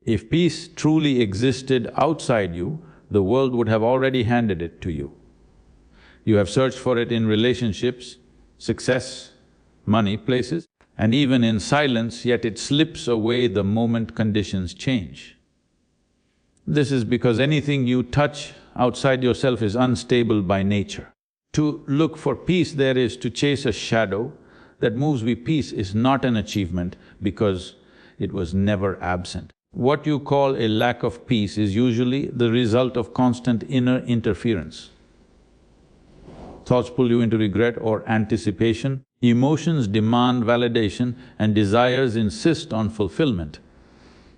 If peace truly existed outside you, the world would have already handed it to you. You have searched for it in relationships, success, money, places, and even in silence, yet it slips away the moment conditions change. This is because anything you touch outside yourself is unstable by nature. To look for peace there is to chase a shadow that moves with peace is not an achievement because it was never absent. What you call a lack of peace is usually the result of constant inner interference. Thoughts pull you into regret or anticipation, emotions demand validation and desires insist on fulfillment.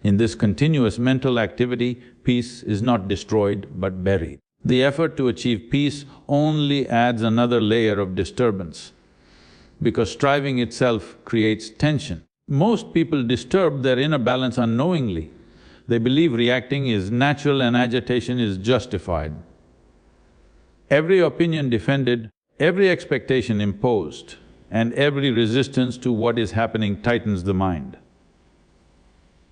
In this continuous mental activity, peace is not destroyed but buried. The effort to achieve peace only adds another layer of disturbance, because striving itself creates tension. Most people disturb their inner balance unknowingly. They believe reacting is natural and agitation is justified. Every opinion defended, every expectation imposed, and every resistance to what is happening tightens the mind.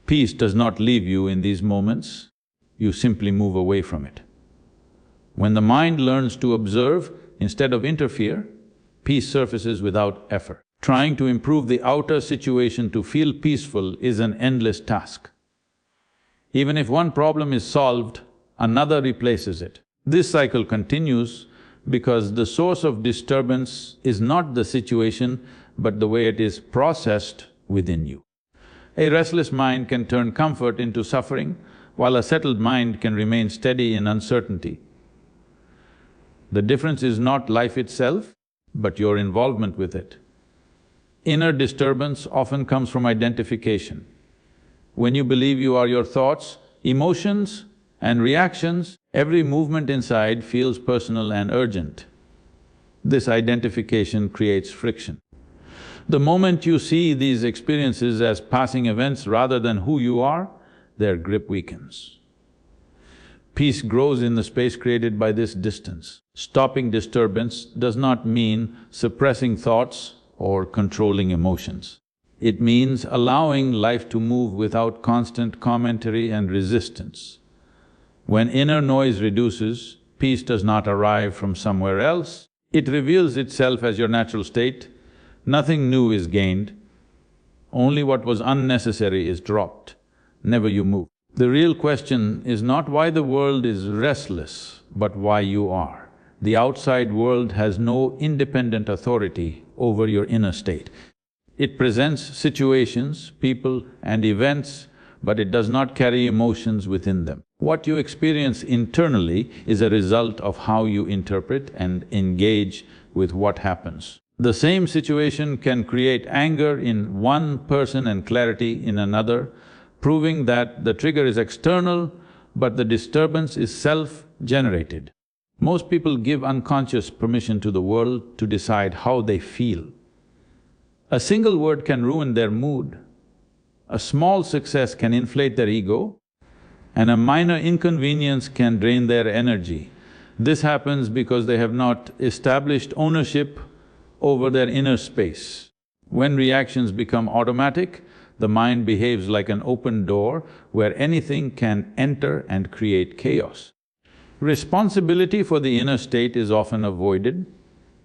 Peace does not leave you in these moments, you simply move away from it. When the mind learns to observe instead of interfere, peace surfaces without effort. Trying to improve the outer situation to feel peaceful is an endless task. Even if one problem is solved, another replaces it. This cycle continues because the source of disturbance is not the situation, but the way it is processed within you. A restless mind can turn comfort into suffering, while a settled mind can remain steady in uncertainty. The difference is not life itself, but your involvement with it. Inner disturbance often comes from identification. When you believe you are your thoughts, emotions and reactions, every movement inside feels personal and urgent. This identification creates friction. The moment you see these experiences as passing events rather than who you are, their grip weakens. Peace grows in the space created by this distance. Stopping disturbance does not mean suppressing thoughts or controlling emotions. It means allowing life to move without constant commentary and resistance. When inner noise reduces, peace does not arrive from somewhere else, it reveals itself as your natural state. Nothing new is gained, only what was unnecessary is dropped. Never you move. The real question is not why the world is restless, but why you are. The outside world has no independent authority over your inner state. It presents situations, people and events, but it does not carry emotions within them. What you experience internally is a result of how you interpret and engage with what happens. The same situation can create anger in one person and clarity in another, proving that the trigger is external, but the disturbance is self-generated. Most people give unconscious permission to the world to decide how they feel. A single word can ruin their mood. A small success can inflate their ego, and a minor inconvenience can drain their energy. This happens because they have not established ownership over their inner space. When reactions become automatic, the mind behaves like an open door where anything can enter and create chaos. Responsibility for the inner state is often avoided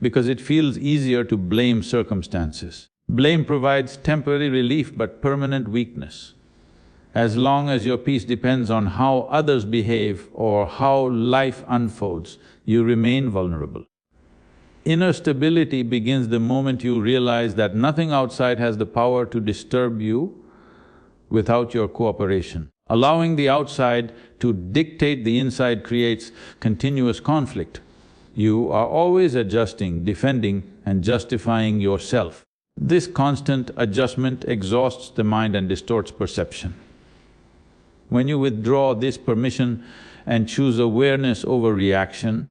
because it feels easier to blame circumstances. Blame provides temporary relief but permanent weakness. As long as your peace depends on how others behave or how life unfolds, you remain vulnerable. Inner stability begins the moment you realize that nothing outside has the power to disturb you without your cooperation. Allowing the outside to dictate the inside creates continuous conflict. You are always adjusting, defending and justifying yourself. This constant adjustment exhausts the mind and distorts perception. When you withdraw this permission and choose awareness over reaction,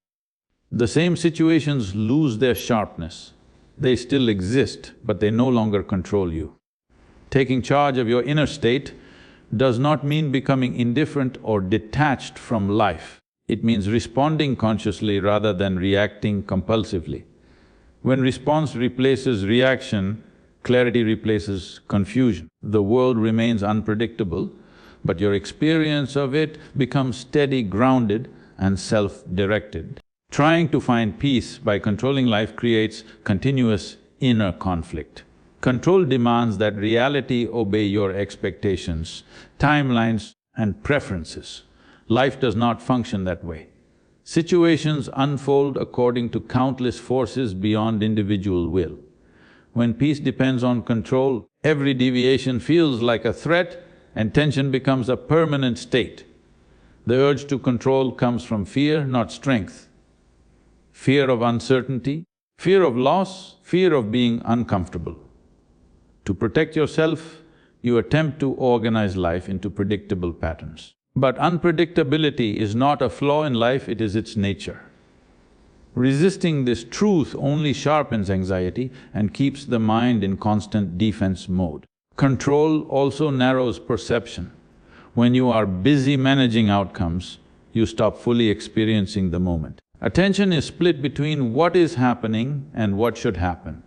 the same situations lose their sharpness. They still exist, but they no longer control you. Taking charge of your inner state does not mean becoming indifferent or detached from life. It means responding consciously rather than reacting compulsively. When response replaces reaction, clarity replaces confusion. The world remains unpredictable, but your experience of it becomes steady, grounded and self-directed. Trying to find peace by controlling life creates continuous inner conflict. Control demands that reality obey your expectations, timelines and preferences. Life does not function that way. Situations unfold according to countless forces beyond individual will. When peace depends on control, every deviation feels like a threat and tension becomes a permanent state. The urge to control comes from fear, not strength. Fear of uncertainty, fear of loss, fear of being uncomfortable. To protect yourself, you attempt to organize life into predictable patterns. But unpredictability is not a flaw in life, it is its nature. Resisting this truth only sharpens anxiety and keeps the mind in constant defense mode. Control also narrows perception. When you are busy managing outcomes, you stop fully experiencing the moment. Attention is split between what is happening and what should happen.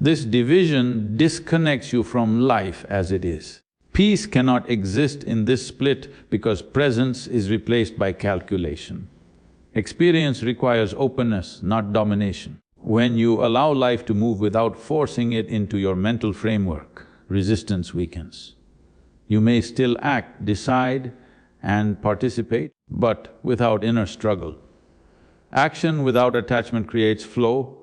This division disconnects you from life as it is. Peace cannot exist in this split because presence is replaced by calculation. Experience requires openness, not domination. When you allow life to move without forcing it into your mental framework, resistance weakens. You may still act, decide and participate, but without inner struggle. Action without attachment creates flow,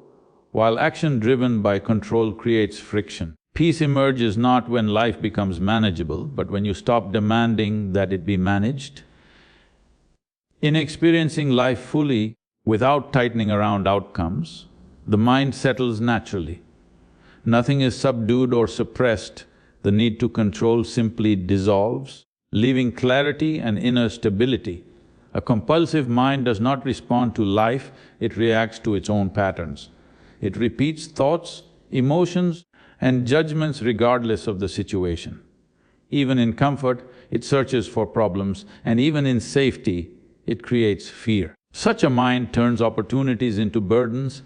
while action driven by control creates friction. Peace emerges not when life becomes manageable, but when you stop demanding that it be managed. In experiencing life fully, without tightening around outcomes, the mind settles naturally. Nothing is subdued or suppressed, the need to control simply dissolves, leaving clarity and inner stability. A compulsive mind does not respond to life, it reacts to its own patterns. It repeats thoughts, emotions and judgments regardless of the situation. Even in comfort, it searches for problems, and even in safety, it creates fear. Such a mind turns opportunities into burdens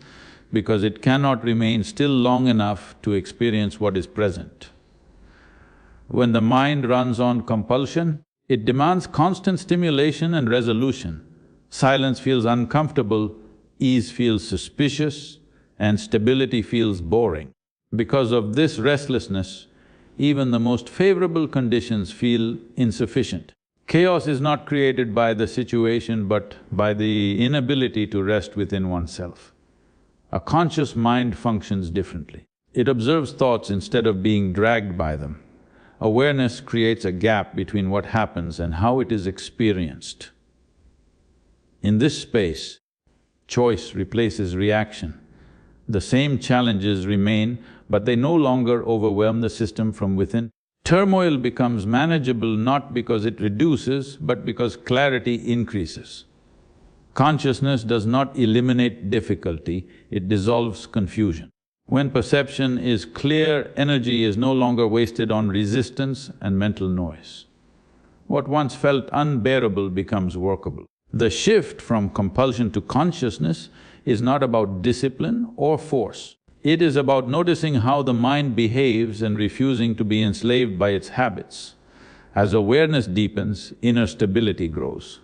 because it cannot remain still long enough to experience what is present. When the mind runs on compulsion, it demands constant stimulation and resolution. Silence feels uncomfortable, ease feels suspicious, and stability feels boring. Because of this restlessness, even the most favorable conditions feel insufficient. Chaos is not created by the situation but by the inability to rest within oneself. A conscious mind functions differently. It observes thoughts instead of being dragged by them. Awareness creates a gap between what happens and how it is experienced. In this space, choice replaces reaction. The same challenges remain, but they no longer overwhelm the system from within. Turmoil becomes manageable not because it reduces, but because clarity increases. Consciousness does not eliminate difficulty, it dissolves confusion. When perception is clear, energy is no longer wasted on resistance and mental noise. What once felt unbearable becomes workable. The shift from compulsion to consciousness is not about discipline or force. It is about noticing how the mind behaves and refusing to be enslaved by its habits. As awareness deepens, inner stability grows.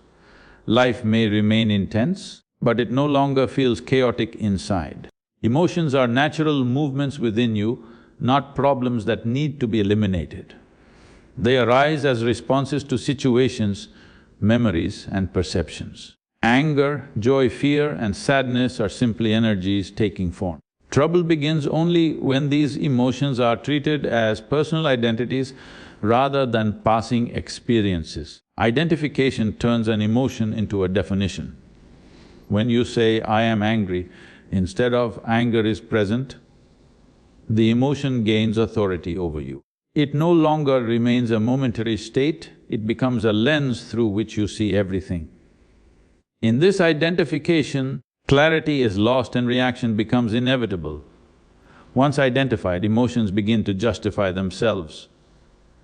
Life may remain intense, but it no longer feels chaotic inside. Emotions are natural movements within you, not problems that need to be eliminated. They arise as responses to situations, memories and perceptions. Anger, joy, fear and sadness are simply energies taking form. Trouble begins only when these emotions are treated as personal identities rather than passing experiences. Identification turns an emotion into a definition. When you say, "I am angry," instead of "anger is present," the emotion gains authority over you. It no longer remains a momentary state, it becomes a lens through which you see everything. In this identification, clarity is lost and reaction becomes inevitable. Once identified, emotions begin to justify themselves.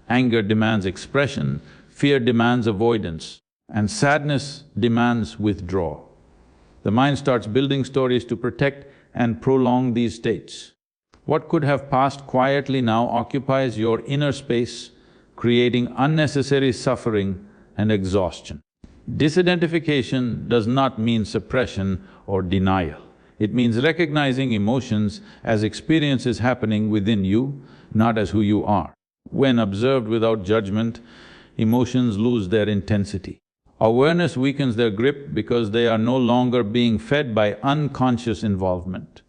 Anger demands expression, fear demands avoidance, and sadness demands withdrawal. The mind starts building stories to protect and prolong these states. What could have passed quietly now occupies your inner space, creating unnecessary suffering and exhaustion. Disidentification does not mean suppression or denial. It means recognizing emotions as experiences happening within you, not as who you are. When observed without judgment, emotions lose their intensity. Awareness weakens their grip because they are no longer being fed by unconscious involvement.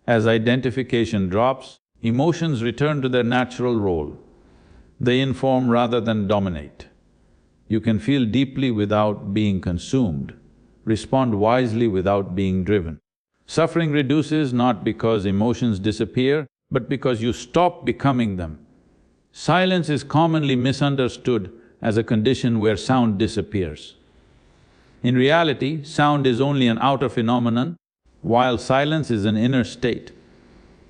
As identification drops, emotions return to their natural role. They inform rather than dominate. You can feel deeply without being consumed, respond wisely without being driven. Suffering reduces not because emotions disappear, but because you stop becoming them. Silence is commonly misunderstood as a condition where sound disappears. In reality, sound is only an outer phenomenon, while silence is an inner state.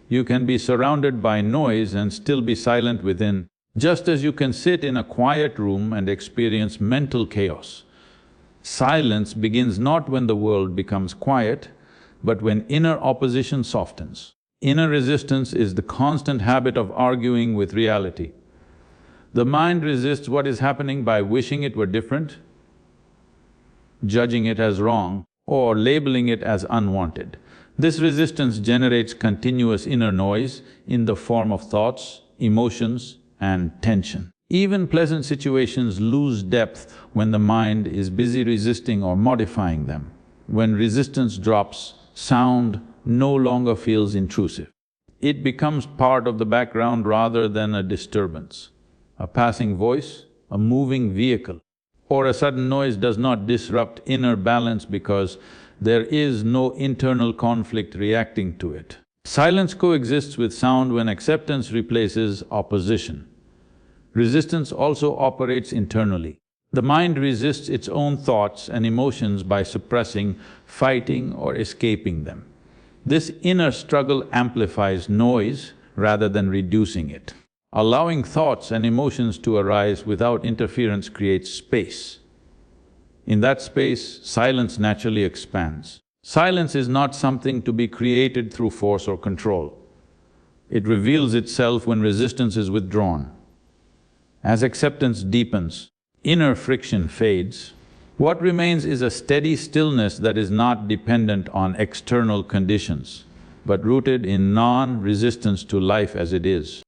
You can be surrounded by noise and still be silent within, just as you can sit in a quiet room and experience mental chaos. Silence begins not when the world becomes quiet, but when inner opposition softens. Inner resistance is the constant habit of arguing with reality. The mind resists what is happening by wishing it were different, judging it as wrong, or labeling it as unwanted. This resistance generates continuous inner noise in the form of thoughts, emotions, and tension. Even pleasant situations lose depth when the mind is busy resisting or modifying them. When resistance drops, sound no longer feels intrusive. It becomes part of the background rather than a disturbance. A passing voice, a moving vehicle, or a sudden noise does not disrupt inner balance because there is no internal conflict reacting to it. Silence coexists with sound when acceptance replaces opposition. Resistance also operates internally. The mind resists its own thoughts and emotions by suppressing, fighting, or escaping them. This inner struggle amplifies noise rather than reducing it. Allowing thoughts and emotions to arise without interference creates space. In that space, silence naturally expands. Silence is not something to be created through force or control. It reveals itself when resistance is withdrawn. As acceptance deepens, inner friction fades. What remains is a steady stillness that is not dependent on external conditions, but rooted in non-resistance to life as it is.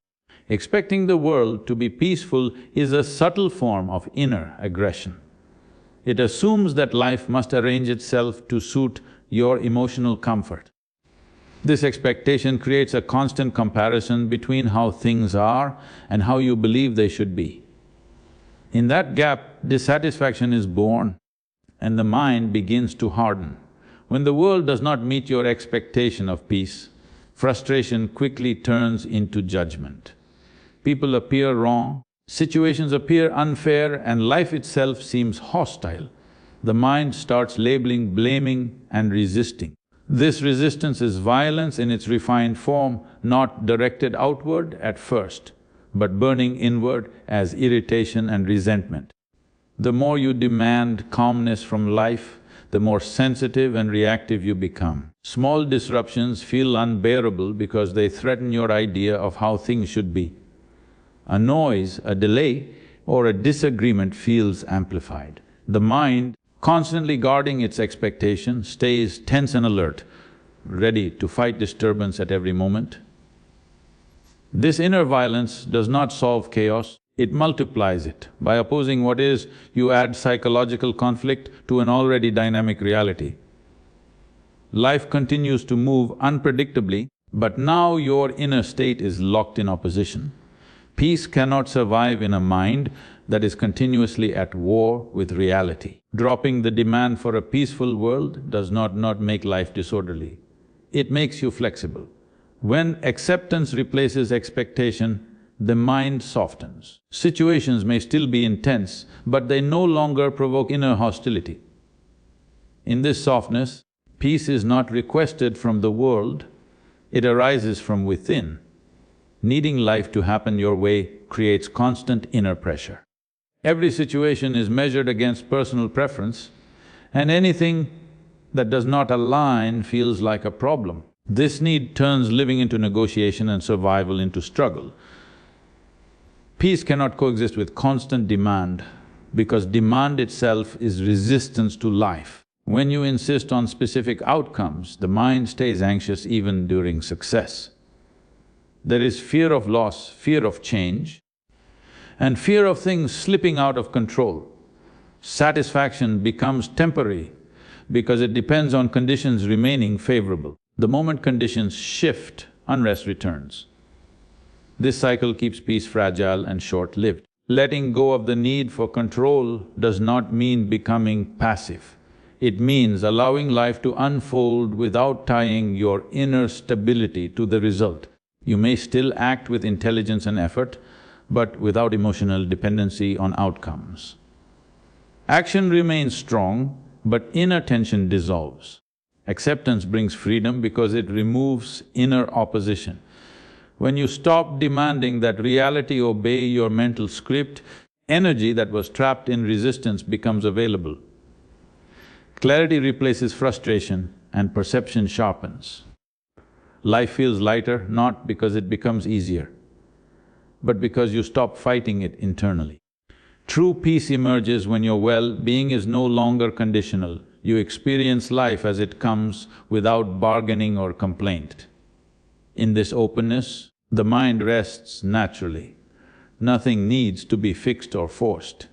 Expecting the world to be peaceful is a subtle form of inner aggression. It assumes that life must arrange itself to suit your emotional comfort. This expectation creates a constant comparison between how things are and how you believe they should be. In that gap, dissatisfaction is born and the mind begins to harden. When the world does not meet your expectation of peace, frustration quickly turns into judgment. People appear wrong, situations appear unfair, and life itself seems hostile. The mind starts labeling, blaming, and resisting. This resistance is violence in its refined form, not directed outward at first, but burning inward as irritation and resentment. The more you demand calmness from life, the more sensitive and reactive you become. Small disruptions feel unbearable because they threaten your idea of how things should be. A noise, a delay, or a disagreement feels amplified. The mind, constantly guarding its expectation, stays tense and alert, ready to fight disturbance at every moment. This inner violence does not solve chaos, it multiplies it. By opposing what is, you add psychological conflict to an already dynamic reality. Life continues to move unpredictably, but now your inner state is locked in opposition. Peace cannot survive in a mind that is continuously at war with reality. Dropping the demand for a peaceful world does not make life disorderly. It makes you flexible. When acceptance replaces expectation, the mind softens. Situations may still be intense, but they no longer provoke inner hostility. In this softness, peace is not requested from the world, it arises from within. Needing life to happen your way creates constant inner pressure. Every situation is measured against personal preference, and anything that does not align feels like a problem. This need turns living into negotiation and survival into struggle. Peace cannot coexist with constant demand because demand itself is resistance to life. When you insist on specific outcomes, the mind stays anxious even during success. There is fear of loss, fear of change, and fear of things slipping out of control. Satisfaction becomes temporary because it depends on conditions remaining favorable. The moment conditions shift, unrest returns. This cycle keeps peace fragile and short-lived. Letting go of the need for control does not mean becoming passive. It means allowing life to unfold without tying your inner stability to the result. You may still act with intelligence and effort, but without emotional dependency on outcomes. Action remains strong, but inner tension dissolves. Acceptance brings freedom because it removes inner opposition. When you stop demanding that reality obey your mental script, energy that was trapped in resistance becomes available. Clarity replaces frustration and perception sharpens. Life feels lighter not because it becomes easier, but because you stop fighting it internally. True peace emerges when your well-being is no longer conditional. You experience life as it comes without bargaining or complaint. In this openness, the mind rests naturally. Nothing needs to be fixed or forced.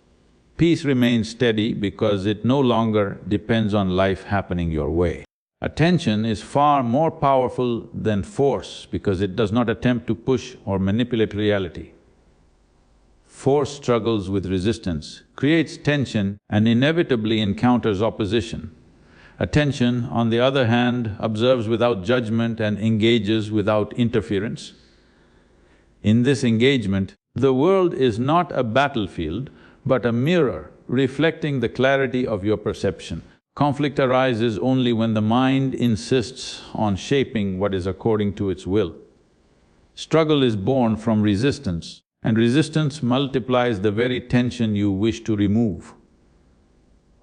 Peace remains steady because it no longer depends on life happening your way. Attention is far more powerful than force because it does not attempt to push or manipulate reality. Force struggles with resistance, creates tension and inevitably encounters opposition. Attention, on the other hand, observes without judgment and engages without interference. In this engagement, the world is not a battlefield, but a mirror reflecting the clarity of your perception. Conflict arises only when the mind insists on shaping what is according to its will. Struggle is born from resistance, and resistance multiplies the very tension you wish to remove.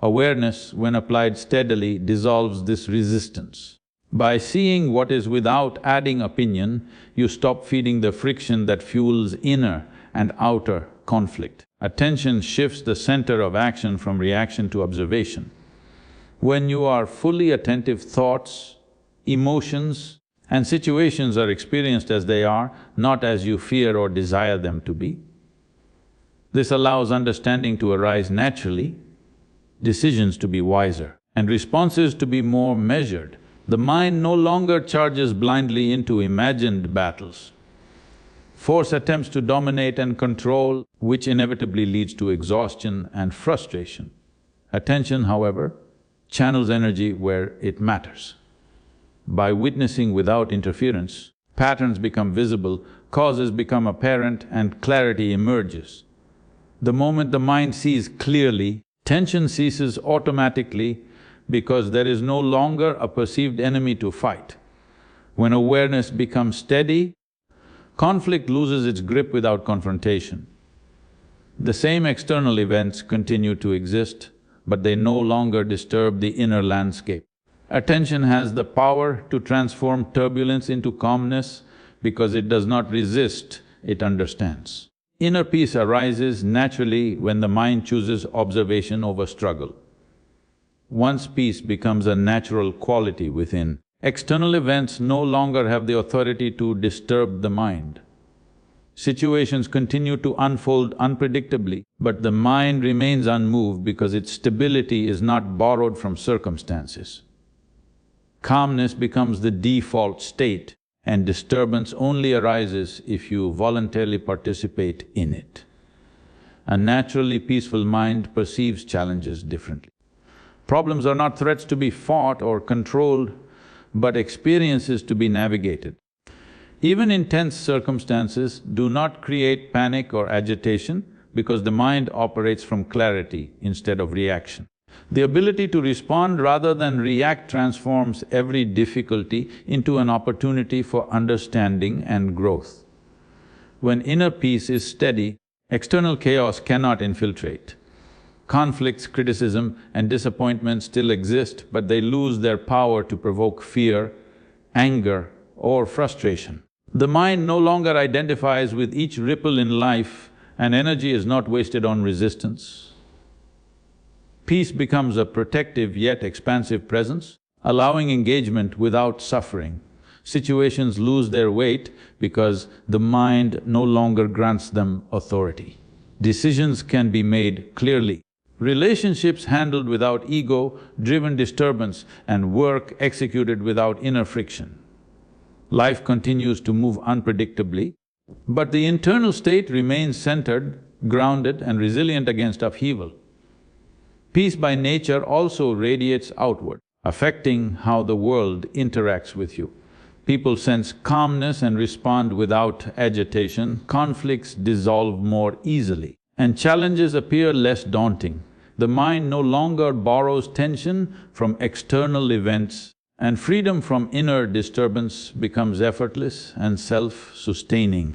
Awareness, when applied steadily, dissolves this resistance. By seeing what is without adding opinion, you stop feeding the friction that fuels inner and outer conflict. Attention shifts the center of action from reaction to observation. When you are fully attentive, thoughts, emotions and situations are experienced as they are, not as you fear or desire them to be. This allows understanding to arise naturally, decisions to be wiser, and responses to be more measured. The mind no longer charges blindly into imagined battles. Force attempts to dominate and control, which inevitably leads to exhaustion and frustration. Attention, however, channels energy where it matters. By witnessing without interference, patterns become visible, causes become apparent and clarity emerges. The moment the mind sees clearly, tension ceases automatically because there is no longer a perceived enemy to fight. When awareness becomes steady, conflict loses its grip without confrontation. The same external events continue to exist, but they no longer disturb the inner landscape. Attention has the power to transform turbulence into calmness because it does not resist, it understands. Inner peace arises naturally when the mind chooses observation over struggle. Once peace becomes a natural quality within, external events no longer have the authority to disturb the mind. Situations continue to unfold unpredictably, but the mind remains unmoved because its stability is not borrowed from circumstances. Calmness becomes the default state, and disturbance only arises if you voluntarily participate in it. A naturally peaceful mind perceives challenges differently. Problems are not threats to be fought or controlled, but experiences to be navigated. Even intense circumstances do not create panic or agitation because the mind operates from clarity instead of reaction. The ability to respond rather than react transforms every difficulty into an opportunity for understanding and growth. When inner peace is steady, external chaos cannot infiltrate. Conflicts, criticism and disappointment still exist, but they lose their power to provoke fear, anger or frustration. The mind no longer identifies with each ripple in life and energy is not wasted on resistance. Peace becomes a protective yet expansive presence, allowing engagement without suffering. Situations lose their weight because the mind no longer grants them authority. Decisions can be made clearly. Relationships handled without ego-driven disturbance, and work executed without inner friction. Life continues to move unpredictably, but the internal state remains centered, grounded and resilient against upheaval. Peace by nature also radiates outward, affecting how the world interacts with you. People sense calmness and respond without agitation, conflicts dissolve more easily, and challenges appear less daunting. The mind no longer borrows tension from external events, and freedom from inner disturbance becomes effortless and self-sustaining.